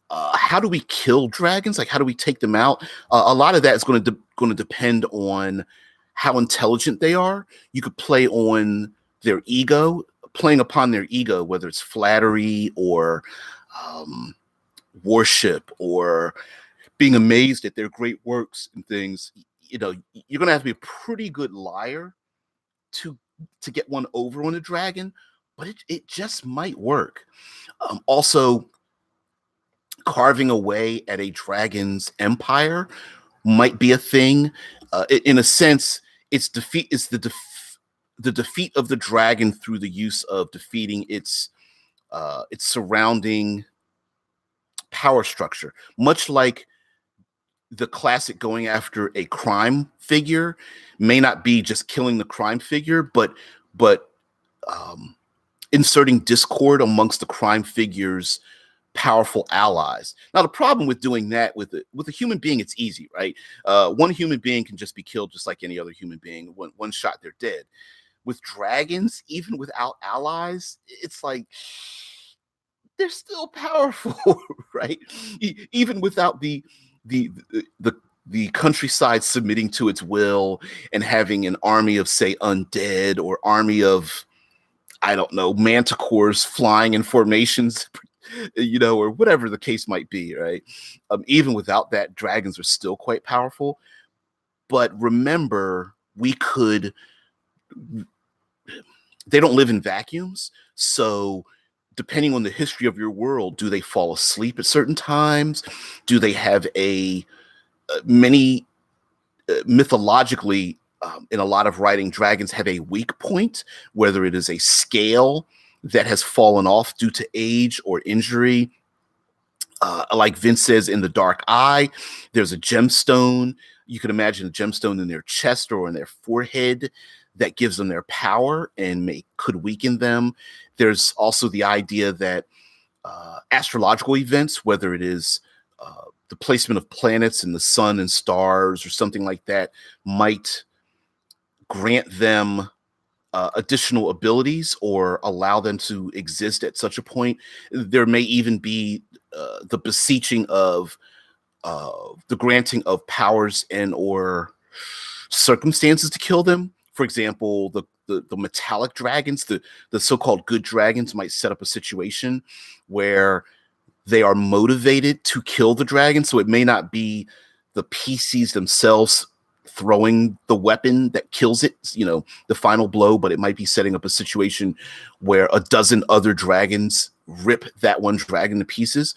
how do we kill dragons? Like, how do we take them out? A lot of that is going to depend on how intelligent they are. You could play on their ego, playing upon their ego, whether it's flattery or worship or being amazed at their great works and things. You're going to have to be a pretty good liar to get one over on a dragon, but it just might work. Also, carving away at a dragon's empire might be a thing. In a sense, it's the defeat of the dragon through the use of defeating its surrounding power structure, much like the classic going after a crime figure may not be just killing the crime figure, but inserting discord amongst the crime figure's powerful allies. Now, the problem with doing that with a human being, it's easy, right? One human being can just be killed just like any other human being. One shot, they're dead. With dragons, even without allies, it's like they're still powerful, right? Even without the countryside submitting to its will and having an army of, say, undead or army of, I don't know, manticores flying in formations, or whatever the case might be, right? Even without that, dragons are still quite powerful. But remember, they don't live in vacuums. So depending on the history of your world, do they fall asleep at certain times? Do they have many mythologically, in a lot of writing, dragons have a weak point, whether it is a scale that has fallen off due to age or injury. Like Vince says in The Dark Eye, there's a gemstone. You can imagine a gemstone in their chest or in their forehead that gives them their power and could weaken them. There's also the idea that astrological events, whether it is the placement of planets in the sun and stars or something like that, might grant them additional abilities or allow them to exist at such a point. There may even be the beseeching of the granting of powers and or circumstances to kill them. For example, the metallic dragons, the so-called good dragons, might set up a situation where they are motivated to kill the dragon. So it may not be the PCs themselves throwing the weapon that kills it, the final blow, but it might be setting up a situation where a dozen other dragons rip that one dragon to pieces.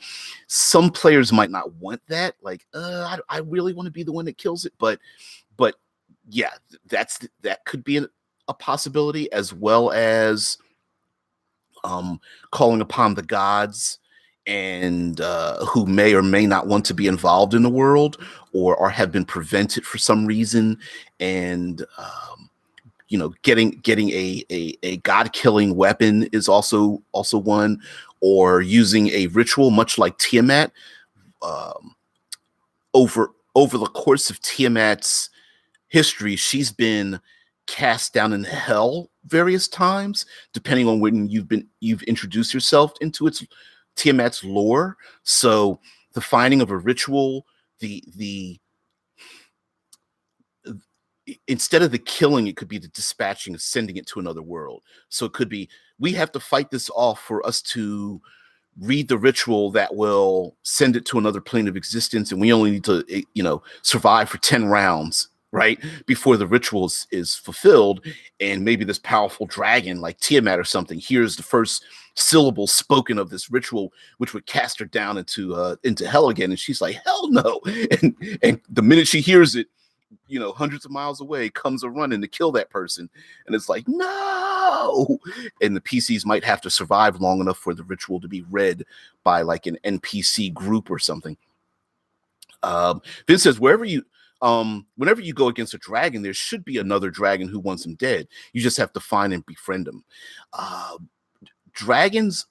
Some players might not want that. Like, I really want to be the one that kills it, but yeah, that could be a possibility, as well as calling upon the gods and who may or may not want to be involved in the world or have been prevented for some reason, and getting a god-killing weapon is also one, or using a ritual much like Tiamat. Over the course of Tiamat's history, she's been cast down in hell various times, depending on when you've introduced yourself into Tiamat's lore. So the finding of a ritual, the instead of the killing, it could be the dispatching of sending it to another world. So it could be, we have to fight this off for us to read the ritual that will send it to another plane of existence, and we only need to survive for 10 rounds, right, before the ritual is fulfilled. And maybe this powerful dragon like Tiamat or something hears the first syllable spoken of this ritual, which would cast her down into hell again, and she's like, hell no. And the minute she hears it, hundreds of miles away, comes a running to kill that person. And it's like, no. And the PCs might have to survive long enough for the ritual to be read by like an NPC group or something. Vince says, whenever you go against a dragon, there should be another dragon who wants him dead. You just have to find and befriend him. Dragons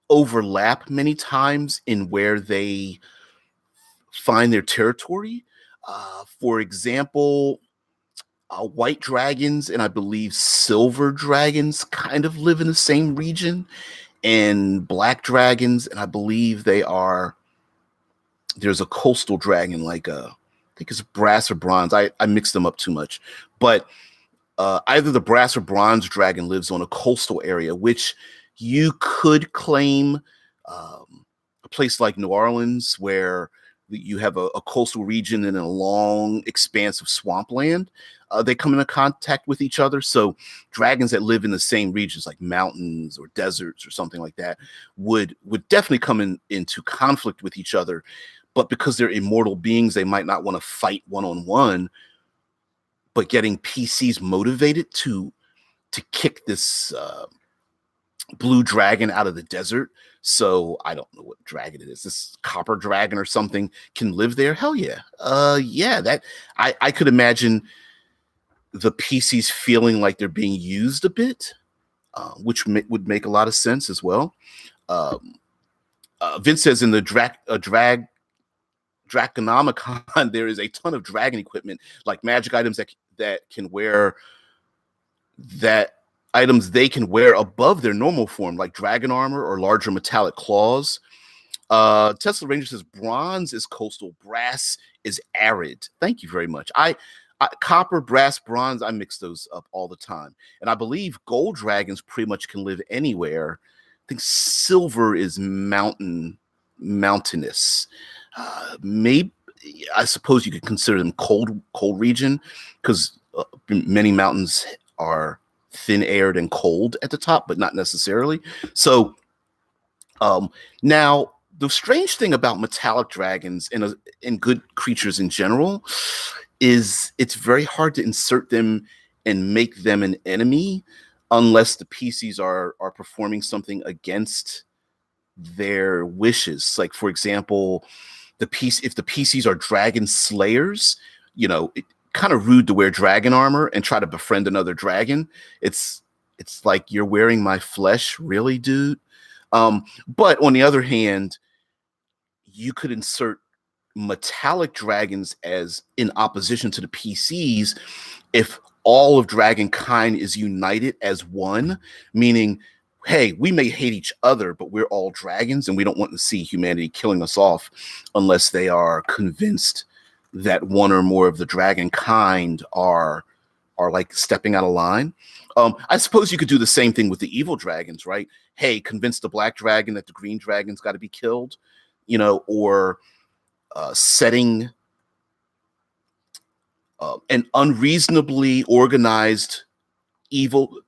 overlap many times in where they find their territory. For example, white dragons and I believe silver dragons kind of live in the same region, and black dragons, and I believe there's a coastal dragon, like I think it's brass or bronze. I mixed them up too much, but either the brass or bronze dragon lives on a coastal area, which you could claim a place like New Orleans, where you have a coastal region and a long expanse of swampland. They come into contact with each other. So dragons that live in the same regions, like mountains or deserts or something like that, would definitely come into conflict with each other. But because they're immortal beings, they might not want to fight one-on-one. But getting PCs motivated to kick this blue dragon out of the desert. So I don't know what dragon it is. This copper dragon or something can live there. Hell yeah. Yeah, that I could imagine the PCs feeling like they're being used a bit, which would make a lot of sense as well. Vince says in the Draconomicon, there is a ton of dragon equipment, like magic items that can wear items they can wear above their normal form, like dragon armor or larger metallic claws. Tesla Ranger says bronze is coastal, brass is arid. Thank you very much. I copper, brass, bronze, I mix those up all the time. And I believe gold dragons pretty much can live anywhere. I think silver is mountainous. Maybe, I suppose you could consider them cold region, because many mountains are thin-aired and cold at the top, but not necessarily. So now the strange thing about metallic dragons and good creatures in general is it's very hard to insert them and make them an enemy unless the PCs are performing something against their wishes. Like, for example, if the PCs are dragon slayers, it kind of rude to wear dragon armor and try to befriend another dragon. It's like, you're wearing my flesh, really, dude? But on the other hand, you could insert metallic dragons as in opposition to the PCs if all of dragonkind is united as one, meaning hey, we may hate each other, but we're all dragons, and we don't want to see humanity killing us off unless they are convinced that one or more of the dragon kind are like stepping out of line. I suppose you could do the same thing with the evil dragons, right? Hey, convince the black dragon that the green dragon's got to be killed, or setting an unreasonably organized evil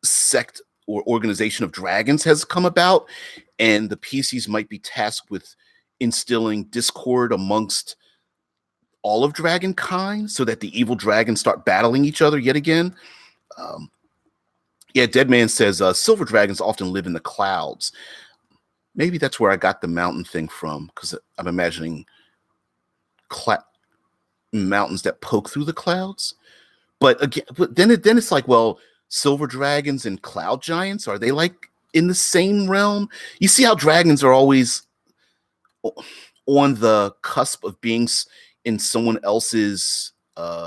sect or organization of dragons has come about, and the PCs might be tasked with instilling discord amongst all of dragonkind so that the evil dragons start battling each other yet again. Um, yeah, Dead Man says silver dragons often live in the clouds. Maybe that's where I got the mountain thing from, because I'm imagining mountains that poke through the clouds. But again, then it's like, well, silver dragons and cloud giants, are they like in the same realm? You see how dragons are always on the cusp of being in someone else's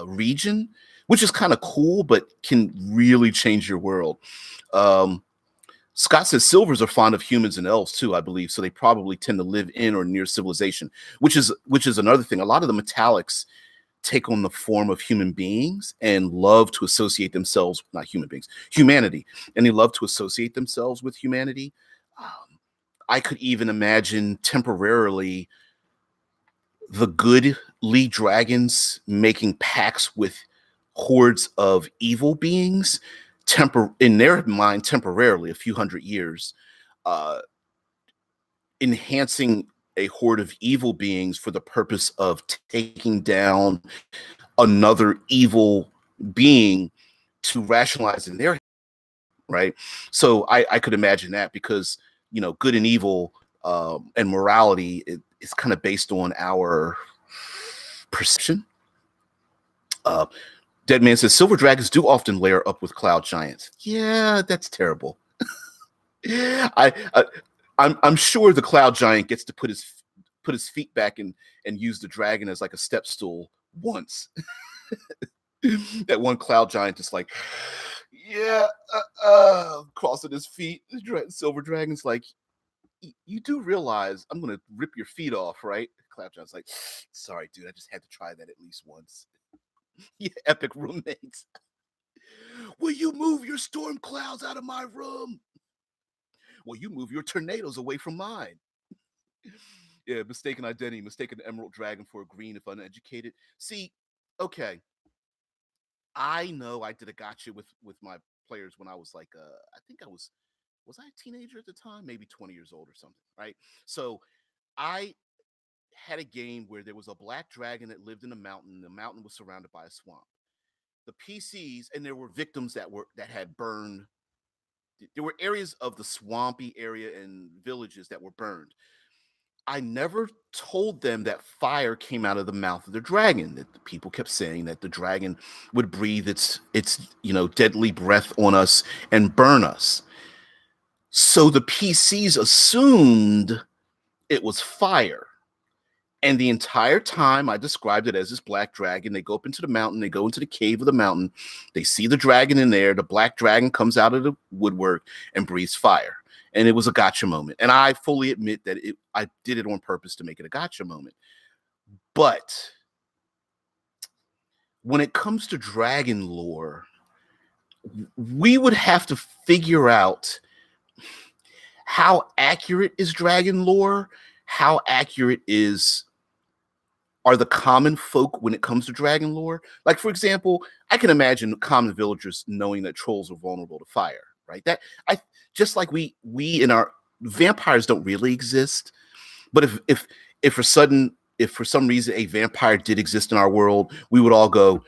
region, which is kind of cool, but can really change your world. Scott says silvers are fond of humans and elves too, I believe, so they probably tend to live in or near civilization, which is another thing. A lot of the metallics take on the form of human beings and love to associate themselves, not human beings, humanity, and they love to associate themselves with humanity. I could even imagine temporarily the good Lee dragons making pacts with hordes of evil beings, in their mind, temporarily, a few hundred years, enhancing a horde of evil beings for the purpose of taking down another evil being to rationalize in their head, right? So I could imagine that, because good and evil and morality is kind of based on our perception. Dead Man says silver dragons do often layer up with cloud giants. Yeah, that's terrible. I'm sure the cloud giant gets to put his feet back and use the dragon as like a step stool once. That one cloud giant is like, yeah, crossing his feet. Silver dragon's like, you do realize I'm gonna rip your feet off, right? Cloud giant's like, sorry, dude, I just had to try that at least once. Yeah, epic roommates. Will you move your storm clouds out of my room? Will you move your tornadoes away from mine? Yeah, mistaken identity, mistaken emerald dragon for a green if uneducated. See, okay, I know I did a gotcha with my players when I was like, I think was I a teenager at the time? Maybe 20 years old or something, right? So I had a game where there was a black dragon that lived in a mountain. The mountain was surrounded by a swamp. The PCs, and there were victims that had burned. There were areas of the swampy area and villages that were burned. I never told them that fire came out of the mouth of the dragon. That the people kept saying that the dragon would breathe its deadly breath on us and burn us. So the PCs assumed it was fire. And the entire time I described it as this black dragon. They go up into the mountain, they go into the cave of the mountain, they see the dragon in there. The black dragon comes out of the woodwork and breathes fire. And it was a gotcha moment. And I fully admit that I did it on purpose to make it a gotcha moment. But when it comes to dragon lore, we would have to figure out how accurate is dragon lore, how accurate are the common folk when it comes to dragon lore. Like, for example, I can imagine common villagers knowing that trolls are vulnerable to fire, right? That I just like we in our vampires don't really exist, but if for some reason a vampire did exist in our world, we would all go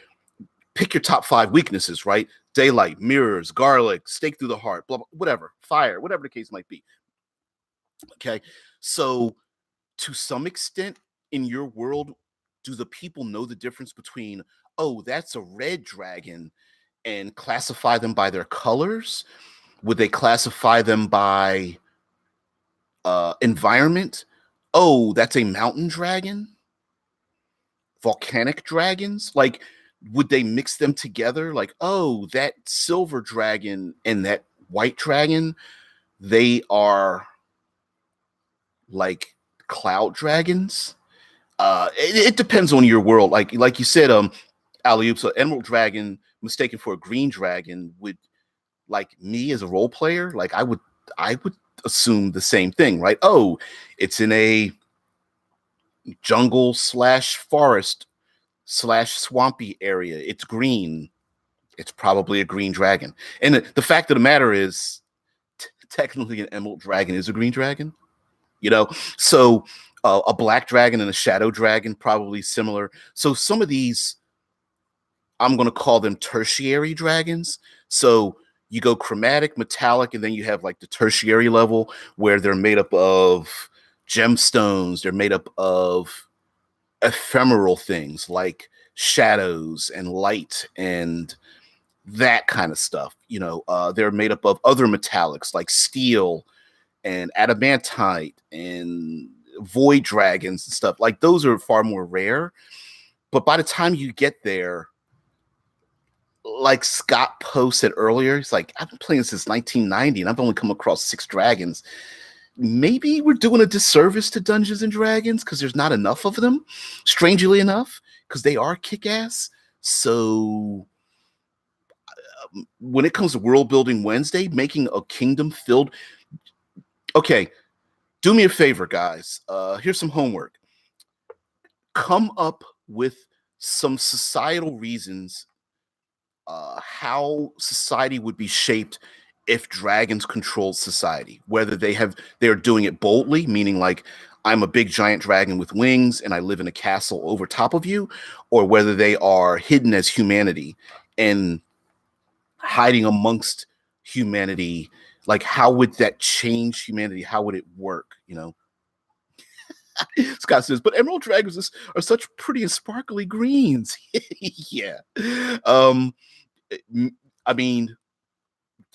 pick your top 5 weaknesses, right? Daylight, mirrors, garlic, stake through the heart, blah, blah, whatever, fire, whatever the case might be. Okay, so to some extent in your world, do the people know the difference between, oh, that's a red dragon, and classify them by their colors? Would they classify them by environment? Oh, that's a mountain dragon? Volcanic dragons? Like, would they mix them together? Like, oh, that silver dragon and that white dragon, They are like cloud dragons. It depends on your world. Like you said, alley so emerald dragon mistaken for a green dragon would, like me as a role player, like I would assume the same thing, right? Oh, it's in a jungle slash forest slash swampy area. It's green. It's probably a green dragon. And the fact of the matter is, technically, an emerald dragon is a green dragon. You know, so a black dragon and a shadow dragon probably similar. So some of these, I'm going to call them tertiary dragons. So you go chromatic, metallic, and then you have like the tertiary level where they're made up of gemstones. They're made up of ephemeral things like shadows and light and that kind of stuff. They're made up of other metallics like steel and adamantite and void dragons and stuff. Like those are far more rare. But by the time you get there, like Scott Poe said earlier, he's like, I've been playing since 1990 and I've only come across 6 dragons. Maybe we're doing a disservice to Dungeons and Dragons because there's not enough of them, strangely enough, because they are kick-ass. So when it comes to World Building Wednesday, making a kingdom filled... Okay, do me a favor, guys. Here's some homework. Come up with some societal reasons how society would be shaped if dragons controlled society, whether they're doing it boldly, meaning like I'm a big giant dragon with wings and I live in a castle over top of you, or whether they are hidden as humanity and hiding amongst humanity. Like, how would that change humanity? How would it work? Scott says, but emerald dragons are such pretty and sparkly greens. Yeah. I mean,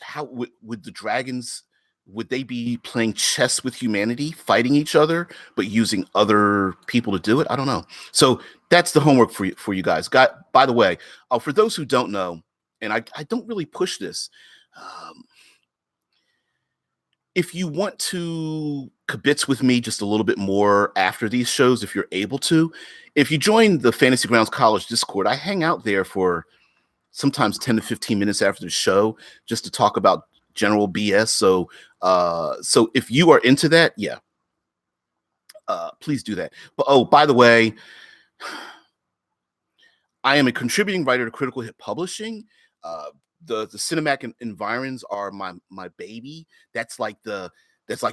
how would the dragons, would they be playing chess with humanity, fighting each other, but using other people to do it? I don't know. So that's the homework for you guys. By the way, for those who don't know, and I don't really push this, if you want to kibitz with me just a little bit more after these shows, if you're able to, if you join the Fantasy Grounds College Discord, I hang out there for sometimes 10 to 15 minutes after the show just to talk about general BS. So if you are into that, yeah, please do that. But by the way, I am a contributing writer to Critical Hit Publishing. The cinematic environs are my baby. That's like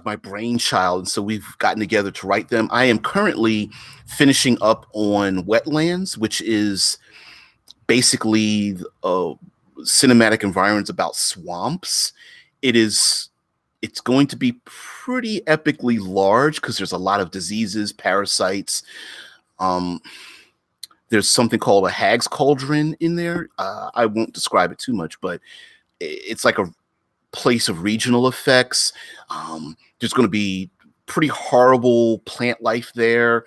my brainchild, and so we've gotten together to write them. I am currently finishing up on Wetlands, which is basically cinematic environs about swamps. It's going to be pretty epically large because there's a lot of diseases, parasites. There's something called a hag's cauldron in there. I won't describe it too much, but it's like a place of regional effects. There's going to be pretty horrible plant life there.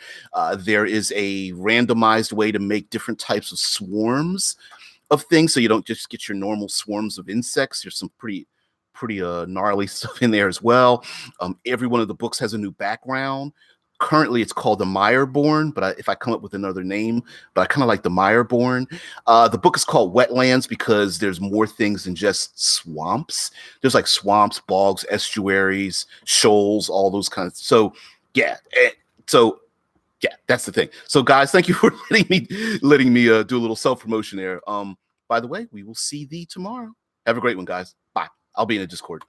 There is a randomized way to make different types of swarms of things, so you don't just get your normal swarms of insects. There's some pretty gnarly stuff in there as well. Every one of the books has a new background. Currently, it's called the Meyerborn, but if I come up with another name, but I kind of like the Meyerborn. The book is called Wetlands because there's more things than just swamps. There's like swamps, bogs, estuaries, shoals, all those kinds. So yeah, that's the thing. So guys, thank you for letting me do a little self-promotion there. By the way, we will see thee tomorrow. Have a great one, guys. Bye. I'll be in the Discord.